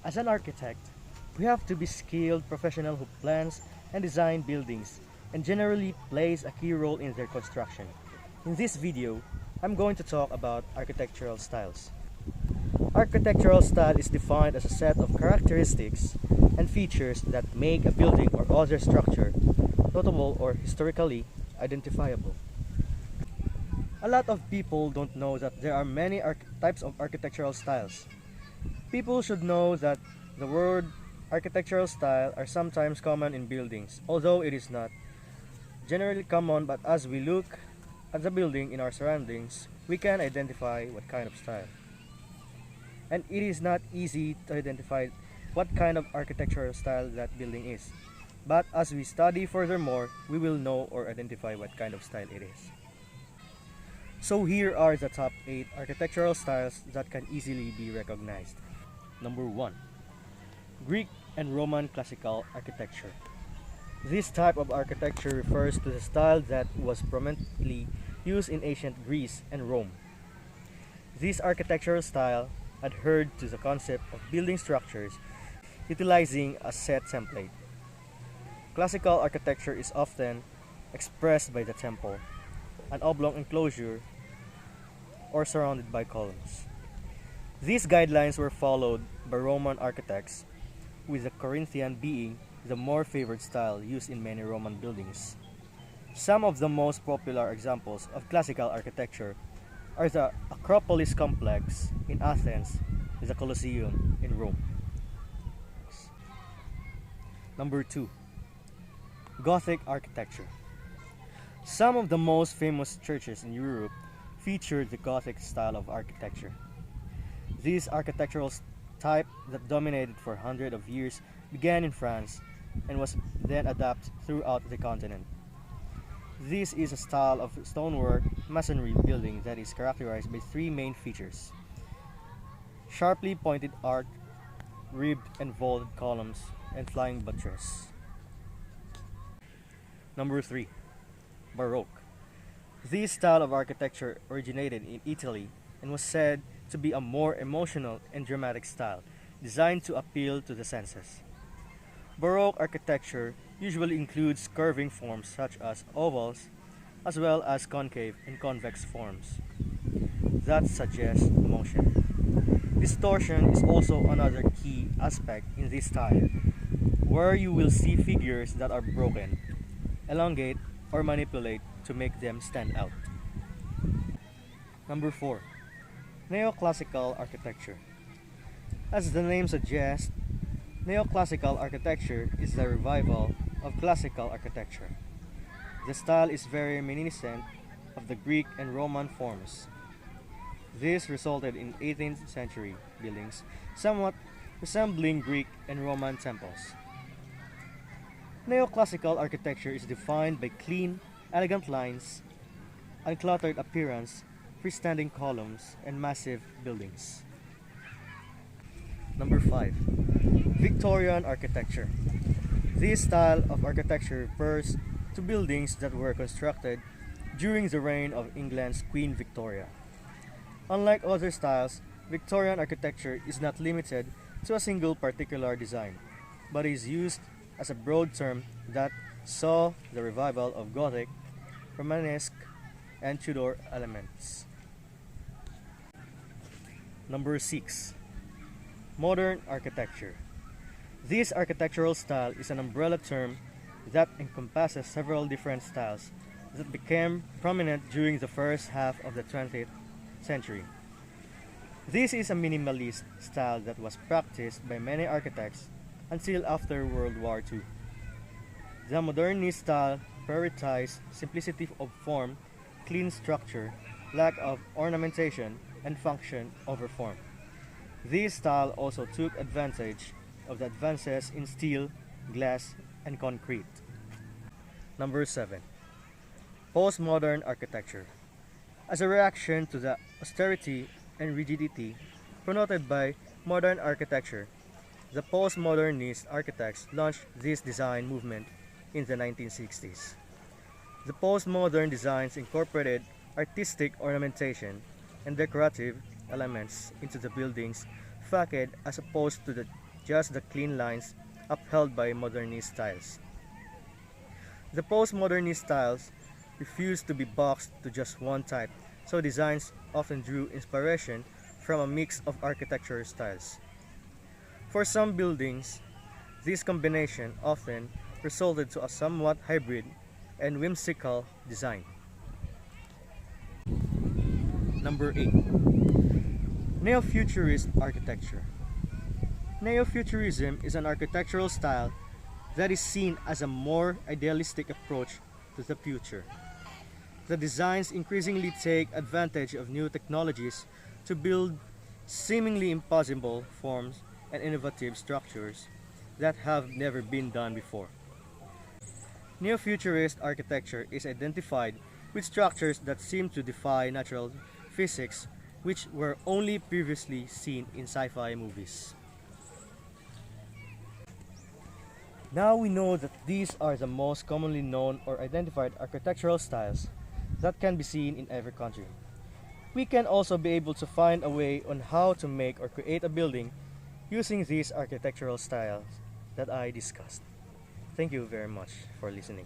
As an architect, we have to be skilled professional who plans and design buildings and generally plays a key role in their construction. In this video, I'm going to talk about architectural styles. Architectural style is defined as a set of characteristics and features that make a building or other structure notable or historically identifiable. A lot of people don't know that there are many types of architectural styles. People should know that the word architectural style are sometimes common in buildings, although it is not generally common, but as we look at the building in our surroundings, we can identify what kind of style. And it is not easy to identify what kind of architectural style that building is. But as we study furthermore, we will know or identify what kind of style it is. So here are the top 8 architectural styles that can easily be recognized. Number 1. Greek and Roman Classical Architecture. This type of architecture refers to the style that was prominently used in ancient Greece and Rome. This architectural style adhered to the concept of building structures utilizing a set template. Classical architecture is often expressed by the temple, an oblong enclosure, or surrounded by columns. These guidelines were followed by Roman architects, with the Corinthian being the more favored style used in many Roman buildings. Some of the most popular examples of classical architecture are the Acropolis complex in Athens and the Colosseum in Rome. Number 2. Gothic Architecture. Some of the most famous churches in Europe feature the Gothic style of architecture. This architectural type that dominated for hundreds of years began in France and was then adapted throughout the continent. This is a style of stonework masonry building that is characterized by 3 main features: sharply pointed arch, ribbed and vaulted columns, and flying buttress. Number 3. Baroque. This style of architecture originated in Italy and was said to be a more emotional and dramatic style designed to appeal to the senses. Baroque architecture usually includes curving forms such as ovals, as well as concave and convex forms that suggest motion. Distortion is also another key aspect in this style, where you will see figures that are broken, elongate, or manipulate to make them stand out. Number 4. Neoclassical Architecture. As the name suggests, Neoclassical Architecture is the revival of classical architecture. The style is very reminiscent of the Greek and Roman forms. This resulted in 18th century buildings somewhat resembling Greek and Roman temples. Neoclassical architecture is defined by clean, elegant lines, uncluttered appearance, freestanding columns, and massive buildings. Number 5. Victorian Architecture. This style of architecture refers to buildings that were constructed during the reign of England's Queen Victoria. Unlike other styles, Victorian architecture is not limited to a single particular design, but is used as a broad term that saw the revival of Gothic, Romanesque, and Tudor elements. Number 6. Modern Architecture. This architectural style is an umbrella term that encompasses several different styles that became prominent during the first half of the 20th century. This is a minimalist style that was practiced by many architects until after World War II. The modernist style prioritized simplicity of form, clean structure, lack of ornamentation, and function over form. This style also took advantage of the advances in steel, glass, and concrete. Number 7. Postmodern Architecture. As a reaction to the austerity and rigidity promoted by modern architecture, the postmodernist architects launched this design movement in the 1960s. The postmodern designs incorporated artistic ornamentation and decorative elements into the building's facade as opposed to the just the clean lines upheld by modernist styles. The postmodernist styles refused to be boxed to just one type, so designs often drew inspiration from a mix of architecture styles. For some buildings, this combination often resulted to a somewhat hybrid and whimsical design. Number 8. Neofuturist architecture. Neofuturism is an architectural style that is seen as a more idealistic approach to the future. The designs increasingly take advantage of new technologies to build seemingly impossible forms and innovative structures that have never been done before. Neofuturist architecture is identified with structures that seem to defy natural physics, which were only previously seen in sci-fi movies. Now we know that these are the most commonly known or identified architectural styles that can be seen in every country. We can also be able to find a way on how to make or create a building using these architectural styles that I discussed. Thank you very much for listening.